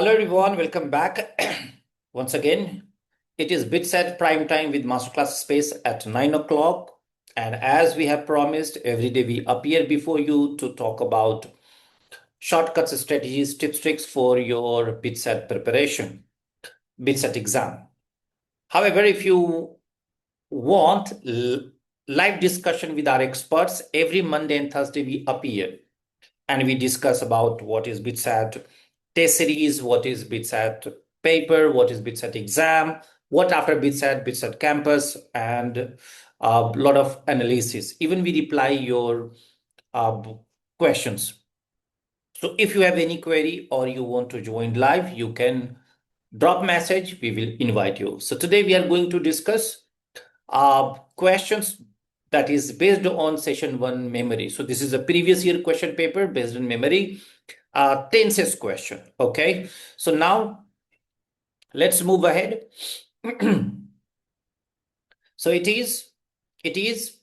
Hello everyone, welcome back. Once again, it is BITSAT Prime Time with Masterclass Space at 9 o'clock. And as we have promised, every day we appear before you to talk about shortcuts, strategies, tips, tricks for your BITSAT preparation, BITSAT exam. However, if you want live discussion with our experts, every Monday and Thursday we appear and we discuss about what is BITSAT test series, what is BITSAT paper, what is BITSAT exam, what after BITSAT campus, and a lot of analysis. Even we reply your questions. So if you have any query or you want to join live, you can drop message. We will invite you. So today we are going to discuss questions that is based on session 1 memory. So this is a previous year question paper based on memory, tenses question. Okay, so now let's move ahead. So it is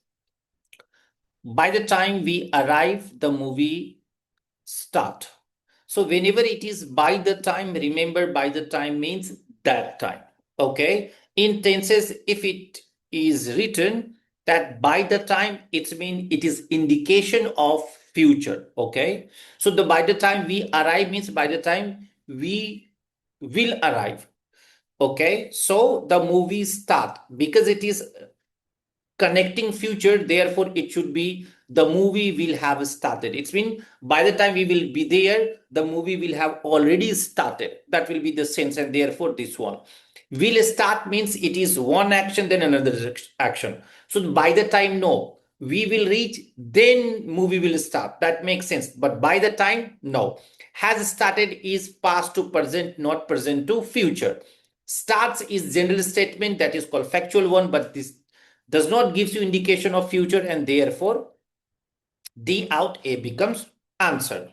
by the time we arrive, the movie start. So whenever it is by the time, remember by the time means that time. Okay, in tenses, if it is written that by the time, it means it is indication of future. Okay, so the by the time we arrive means by the time we will arrive. Okay, so the movie start because it is connecting future, therefore it should be the movie will have started. It's been by the time we will be there, the movie will have already started. That will be the sense, and therefore this one will start means it is one action then another action. So by the time, no, we will reach then movie will start. That makes sense. But by the time, no, has started is past to present, not present to future. Starts is general statement, that is called factual one, but this does not gives you indication of future, and therefore D out A becomes answer.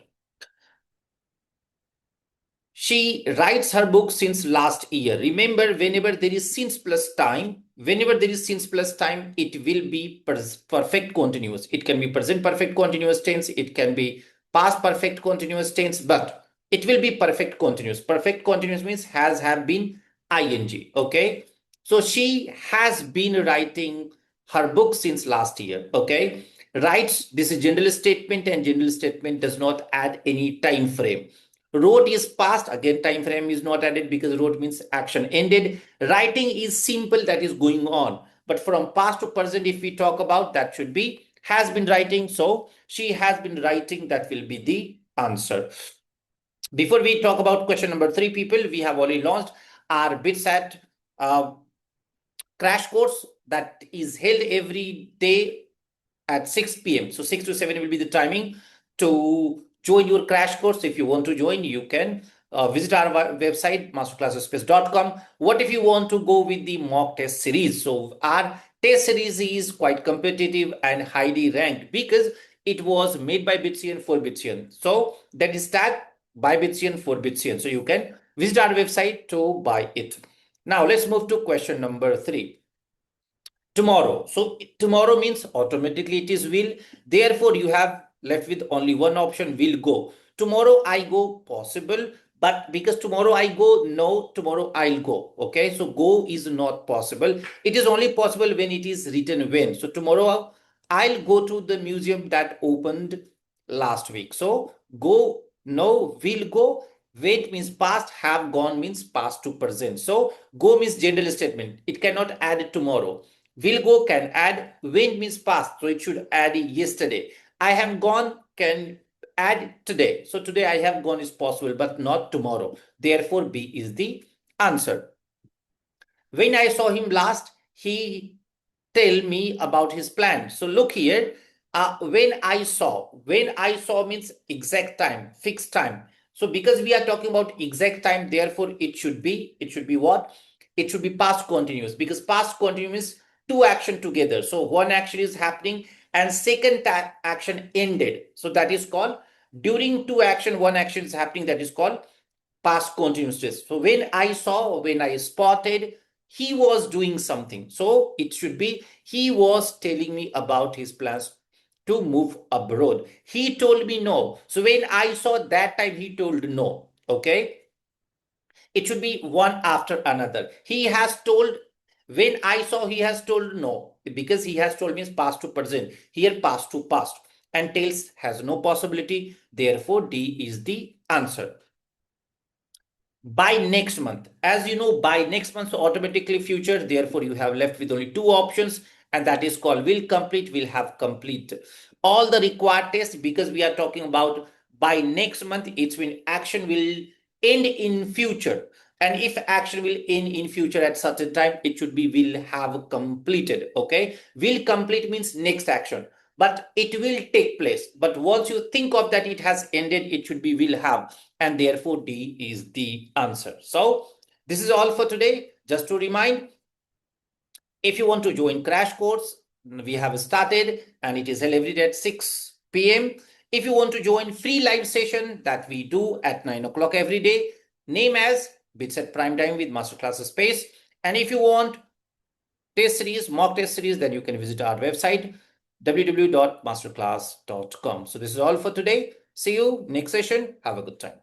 She writes her book since last year. Remember, whenever there is since plus time, it will be perfect continuous. It can be present perfect continuous tense, it can be past perfect continuous tense, but it will be perfect continuous. Perfect continuous means has, have been, ing. Okay, so she has been writing her book since last year. Okay, writes, this is general statement, and general statement does not add any time frame. Wrote is past, again time frame is not added because wrote means action ended. Writing is simple, that is going on. But from past to present, if we talk about, that should be has been writing. So she has been writing, that will be the answer. Before we talk about question number 3, people, we have already launched our BITSAT crash course that is held every day at 6 p.m. So 6 to 7 will be the timing to join your crash course. If you want to join, you can visit our website, masterclassspace.com. What if you want to go with the mock test series? So our test series is quite competitive and highly ranked because it was made by BITSAT for BITSAT. So that is tagged by BITSAT for BITSAT. So you can visit our website to buy it. Now let's move to question number 3. Tomorrow. So tomorrow means automatically it is will. Therefore, you have left with only one option, will go. Tomorrow I go, possible, but because tomorrow I go, no, tomorrow I'll go. Okay, so go is not possible. It is only possible when it is written when. So tomorrow I'll go to the museum that opened last week. So go, no, will go. Wait means past, have gone means past to present. So go means general statement. It cannot add tomorrow. Will go can add, when means past, so it should add yesterday. I have gone can add today. So today I have gone is possible, but not tomorrow. Therefore, B is the answer. When I saw him last, he tell me about his plan. So look here, when I saw means exact time, fixed time. So because we are talking about exact time, therefore it should be what? It should be past continuous, because past continuous two action together. So one action is happening and second action ended. So that is called, during two action, one action is happening, that is called past continuous tense. So when I saw, when I spotted, he was doing something. So it should be, he was telling me about his plans to move abroad. He told me no. So when I saw, that time he told no. Okay. it should be one after another. He has told, when I saw he has told, no, because he has told means past to present. Here past to past, and tails has no possibility. Therefore, D is the answer. By next month, as you know, by next month, so automatically future. Therefore, you have left with only two options, and that is called will complete, will have complete all the required tests, because we are talking about by next month. It's when action will end in future, and if action will end in future at certain time, it should be will have completed. Okay, will complete means next action, but it will take place. But once you think of that it has ended, it should be will have, and therefore D is the answer. So this is all for today. Just to remind, if you want to join crash course, we have started and it is held every day at 6 p.m. If you want to join free live session that we do at 9 o'clock every day, name as BITSAT Prime Time with Masterclass Space. And if you want test series, mock test series, then you can visit our website www.masterclass.com. So this is all for today. See you next session. Have a good time.